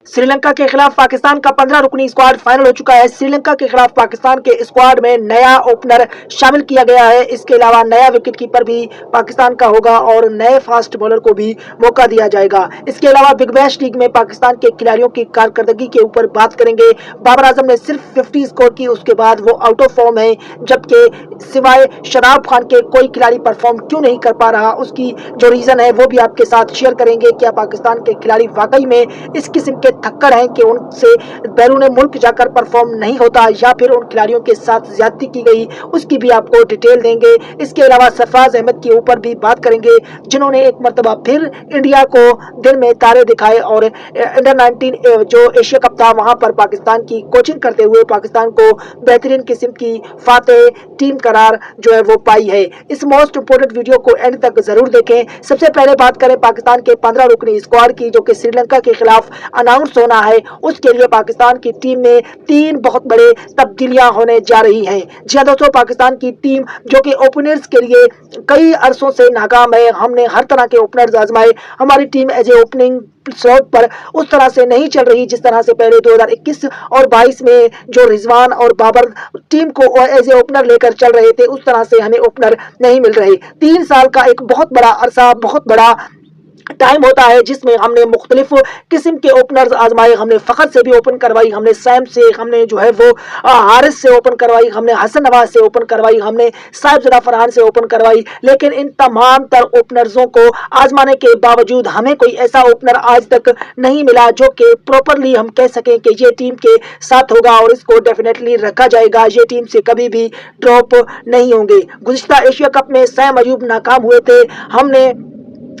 श्रीलंका के खिलाफ पाकिस्तान का 15 रुकनी स्क्वाड फाइनल हो चुका है। श्रीलंका के खिलाफ पाकिस्तान के स्क्वाड में नया ओपनर शामिल किया गया है। इसके अलावा नया विकेट कीपर भी पाकिस्तान का होगा और नए फास्ट बॉलर को भी मौका दिया जाएगा। इसके अलावा बिग बैश लीग में पाकिस्तान के खिलाड़ियों की कारकर्दगी के ऊपर बात करेंगे। बाबर आजम ने सिर्फ 50 स्कोर की, उसके बाद वो आउट ऑफ फॉर्म है, जबकि सिवाय शराब खान के कोई खिलाड़ी परफॉर्म क्यों नहीं कर पा रहा, उसकी जो रीजन है वो भी आपके साथ शेयर करेंगे। क्या पाकिस्तान के खिलाड़ी वाकई में इस किस्म के थक्कर हैं कि उनसे बैरून मुल्क जाकर परफॉर्म नहीं होता, या फिर उन खिलाड़ियों के साथ ज्यादती की गई, उसकी भी आपको डिटेल देंगे। इसके अलावा सरफराज अहमद के ऊपर भी बात करेंगे, जिन्होंने एक मरतबा फिर इंडिया को दिन में तारे दिखाए और अंडर 19 जो एशिया कप था वहां पर पाकिस्तान की कोचिंग करते हुए पाकिस्तान को बेहतरीन किस्म की फातेह टीम करार जो है वो पाई है। इस मोस्ट इंपोर्टेंट वीडियो को एंड तक जरूर देखें। सबसे पहले बात करें पाकिस्तान के 15 रुकनी स्क्वाड की, जो कि श्रीलंका के खिलाफ अनाउंस होना है। उसके लिए पाकिस्तान की टीम में 3 बहुत बड़े तब्दीलियां होने जा रही हैं। जी हां दोस्तों, पाकिस्तान की टीम जो कि ओपनर्स के लिए कई अरसों से नाकाम है, हमने हर तरह के ओपनर्स आजमाए, हमारी team as a opening slot पर उस तरह से नहीं चल रही जिस तरह से पहले 2021 और 22 में जो रिजवान और बाबर टीम को एज ए ओपनर लेकर चल रहे थे, उस तरह से हमें ओपनर नहीं मिल रहे। 3 साल का एक बहुत बड़ा अरसा, बहुत बड़ा टाइम होता है जिसमें हमने मुख्तलिफ किस्म के ओपनर्स आजमाए। हमने फखर से भी ओपन करवाई, हमने सैम से, हमने जो है वो हारिस से ओपन करवाई, हमने हसन नवाज से ओपन करवाई, हमने साहिबजादा फरहान से ओपन करवाई, लेकिन इन तमाम तर ओपनर्सों को आजमाने के बावजूद हमें कोई ऐसा ओपनर आज तक नहीं मिला जो कि प्रॉपरली हम कह सकें कि ये टीम के साथ होगा और इसको डेफिनेटली रखा जाएगा, ये टीम से कभी भी ड्रॉप नहीं होंगे। गुज़िश्ता एशिया कप में सैम अयूब नाकाम हुए थे, हमने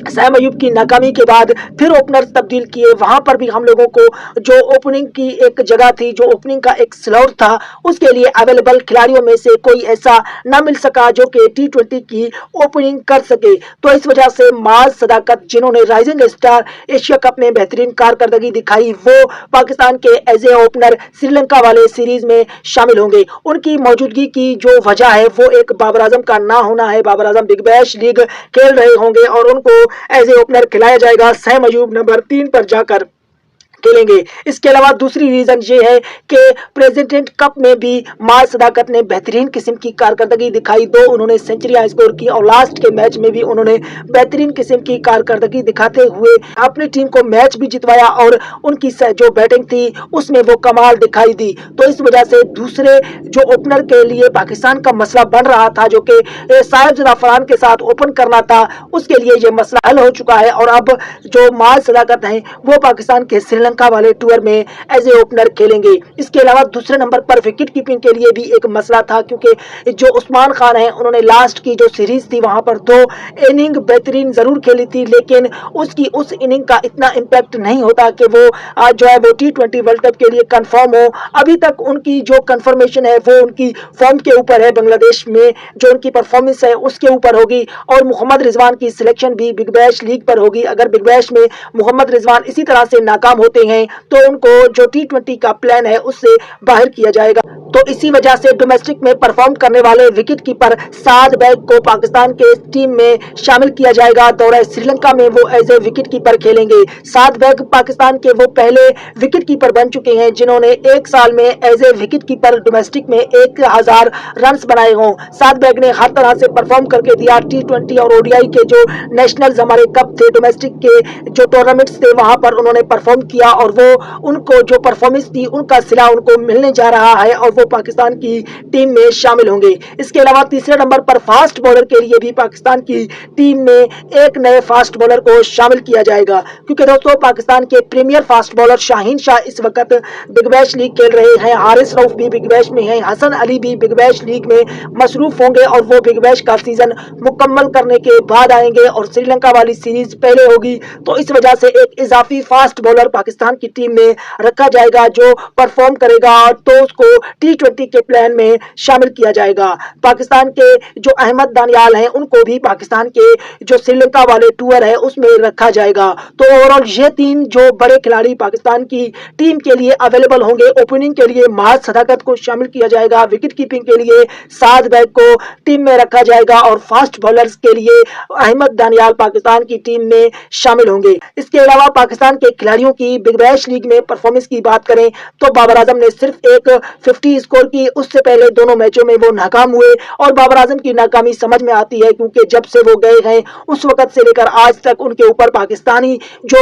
सैम अयूब की नाकामी के बाद फिर ओपनर तब्दील किए। वहां पर भी हम लोगों को जो ओपनिंग की एक जगह थी, जो ओपनिंग का एक स्लॉट था, उसके लिए अवेलेबल खिलाड़ियों में से कोई ऐसा ना मिल सका जो कि T20 की ओपनिंग कर सके। तो इस वजह से माज सदाकत, जिन्होंने राइजिंग स्टार एशिया कप में बेहतरीन कारकर्दगी दिखाई, वो पाकिस्तान के एज ए ओपनर श्रीलंका वाले सीरीज में शामिल होंगे। उनकी मौजूदगी की जो वजह है वो एक बाबर आजम का ना होना है। Babar Azam big bash league खेल रहे होंगे और उनको एज ए ओपनर खिलाया जाएगा। सैम अयूब नंबर 3 पर जाकर खेलेंगे। इसके अलावा दूसरी रीजन ये है कि प्रेसिडेंट कप में भी माज सदाकत ने बेहतरीन किस्म की कारकर्दगी दिखाई। 2 उन्होंने सेंचुरियां स्कोर की और लास्ट के मैच में भी उन्होंने बेहतरीन किस्म की कारकर्दगी दिखाते हुए अपनी टीम को मैच भी जितवाया और उनकी जो बैटिंग थी उसमें वो कमाल दिखाई दी। तो इस वजह से दूसरे जो ओपनर के लिए पाकिस्तान का मसला बन रहा था, जो कि साहिबजादा फरहान के साथ ओपन करना था, उसके लिए ये मसला हल हो चुका है और अब जो माज सदाकत हैं वो पाकिस्तान के श्रीलंका वाले टूर में एज ए ओपनर खेलेंगे। इसके अलावा दूसरे नंबर पर विकेट कीपिंग के लिए भी एक मसला था, क्योंकि जो उस्मान खान है उन्होंने लास्ट की जो सीरीज थी वहां पर 2 इनिंग बेहतरीन जरूर खेली थी, लेकिन उसकी उस इनिंग का इतना इम्पैक्ट नहीं होता कि वो जो है वो T20 वर्ल्ड कप के लिए कंफर्म हो। अभी तक उनकी जो कंफर्मेशन है वो उनकी फॉर्म के ऊपर है, बांग्लादेश में जो उनकी परफॉर्मेंस है उसके ऊपर होगी और मोहम्मद रिजवान की सिलेक्शन भी बिग बैश लीग पर होगी। अगर बिग बैश में मोहम्मद रिजवान इसी तरह से नाकाम होते हैं तो उनको जो T20 का प्लान है उससे बाहर किया जाएगा। तो इसी वजह से डोमेस्टिक में परफॉर्म करने वाले विकेट कीपर साद बैग को पाकिस्तान के टीम में शामिल किया जाएगा। दौरा श्रीलंका में वो एज ए विकेट कीपर खेलेंगे। साद बैग पाकिस्तान के वो पहले विकेट कीपर बन चुके हैं जिन्होंने 1 साल में as a wicket keeper domestic में 1000 रन बनाए हों। साद बैग ने हर तरह से परफॉर्म करके दिया। T20 और ODI के जो नेशनल्स हमारे कप थे, डोमेस्टिक के जो टूर्नामेंट्स थे, वहां पर उन्होंने परफॉर्म किया और वो उनको जो परफॉर्मेंस थी उनका सिला उनको मिलने जा रहा है और वो पाकिस्तान की टीम में शामिल होंगे। इसके अलावा तीसरे नंबर पर फास्ट बॉलर के लिए भी पाकिस्तान की टीम में एक नए फास्ट बॉलर को शामिल किया जाएगा, क्योंकि दोस्तों पाकिस्तान के premier fast bowler Shaheen Shah इस वक्त बिग बैश लीग खेल रहे हैं। हारिस रऊफ भी बिग बैश में हैं, हसन अली भी बिग बैश लीग में मसरूफ होंगे और वो बिग बैश का सीजन मुकम्मल करने के बाद आएंगे और श्रीलंका वाली सीरीज पहले होगी। तो इस वजह से एक इजाफी फास्ट बॉलर पाकिस्तान की टीम में रखा जाएगा जो परफॉर्म करेगा, तो उसको T20 के प्लान में शामिल किया जाएगा। पाकिस्तान के जो अहमद दानियाल हैं उनको भी पाकिस्तान के जो श्रीलंका वाले टूर है उसमें रखा जाएगा। तो ओवरऑल ये 3 जो बड़े खिलाड़ी पाकिस्तान की टीम के लिए अवेलेबल होंगे। ओपनिंग के लिए महज सदाकत को शामिल किया जाएगा, विकेट कीपिंग के लिए साद बैग को टीम में रखा जाएगा और फास्ट बॉलर्स के लिए अहमद दानियाल पाकिस्तान की टीम में शामिल होंगे। इसके अलावा पाकिस्तान के खिलाड़ियों की बिग बैश लीग में परफॉर्मेंस की बात करें तो बाबर आजम ने सिर्फ एक 50 स्कोर की, उससे पहले दोनों मैचों में वो नाकाम हुए और बाबर आजम की नाकामी समझ में आती है क्योंकि जब से वो गए हैं उस वक्त से लेकर आज तक उनके ऊपर पाकिस्तानी जो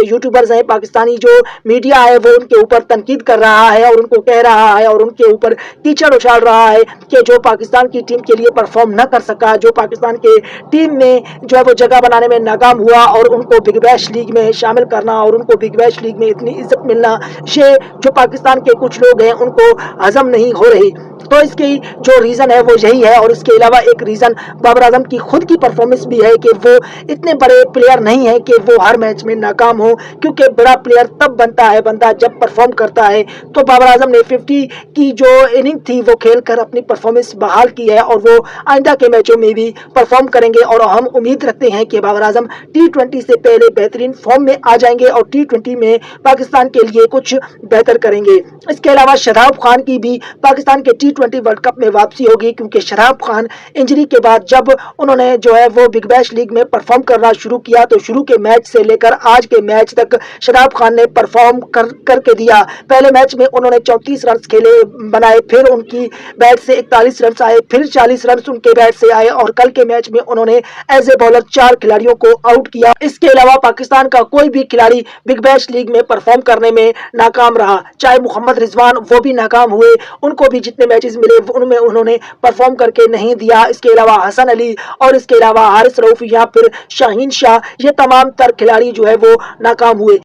यूट्यूबर्स हैं, पाकिस्तानी जो मीडिया है वो उनके ऊपर तनकीद कर रहा है और उनको कह रहा है और उनके ऊपर कीचड़ उछाल रहा है कि जो पाकिस्तान की टीम के लिए परफॉर्म न कर सका, जो पाकिस्तान के टीम में जो है वो जगह बनाने में नाकाम हुआ और उनको बिग बैश लीग में शामिल करना और उनको बिग बैश लीग में इतनी इज्जत मिलना, ये जो पाकिस्तान के कुछ लोग हैं उनको हजम नहीं हो रही। तो इसकी जो रीज़न है वो यही है। और इसके अलावा एक रीज़न बाबर आजम की खुद की परफॉर्मेंस भी है कि वो इतने बड़े प्लेयर नहीं है कि वो हर मैच में नाकाम हो, क्योंकि बड़ा प्लेयर तब बनता है बंदा जब परफॉर्म करता है। तो बाबर आजम ने 50 की जो इनिंग थी वो खेलकर अपनी परफॉर्मेंस बहाल की है और वो आइंदा के मैचों में भी परफॉर्म करेंगे और हम उम्मीद रखते हैं कि बाबर आजम T20 से पहले बेहतरीन फॉर्म में आ जाएंगे और T20 में पाकिस्तान के लिए कुछ बेहतर करेंगे। इसके अलावा शादाब खान की भी पाकिस्तान के T20 वर्ल्ड कप में वापसी होगी, क्योंकि शादाब खान इंजरी के बाद जब उन्होंने जो है वो बिग बैश लीग में परफॉर्म करना शुरू किया तो शुरू के मैच से लेकर आज के मैच तक शादाब खान ने परफॉर्म करके दिया। पहले मैच में उन्होंने 34 रन खेले बनाए, फिर उनकी बैट से 41 रन आए, फिर 40 रन उनके बैट से आए और कल के मैच में उन्होंने एज ए बॉलर 4 खिलाड़ियों को आउट किया। इसके अलावा पाकिस्तान का कोई भी खिलाड़ी बिग बैश लीग में परफॉर्म करने में नाकाम रहा, चाहे मोहम्मद रिजवान वो भी नाकाम हुए, उनको भी जितने मैचेस मिले उनमें उन्होंने परफॉर्म करके नहीं दिया। इसके अलावा हसन अली और इसके अलावा हारिस रऊफ या फिर शाहीन शाह, ये तमाम तर खिलाड़ी जो है वो नाकाम हुए।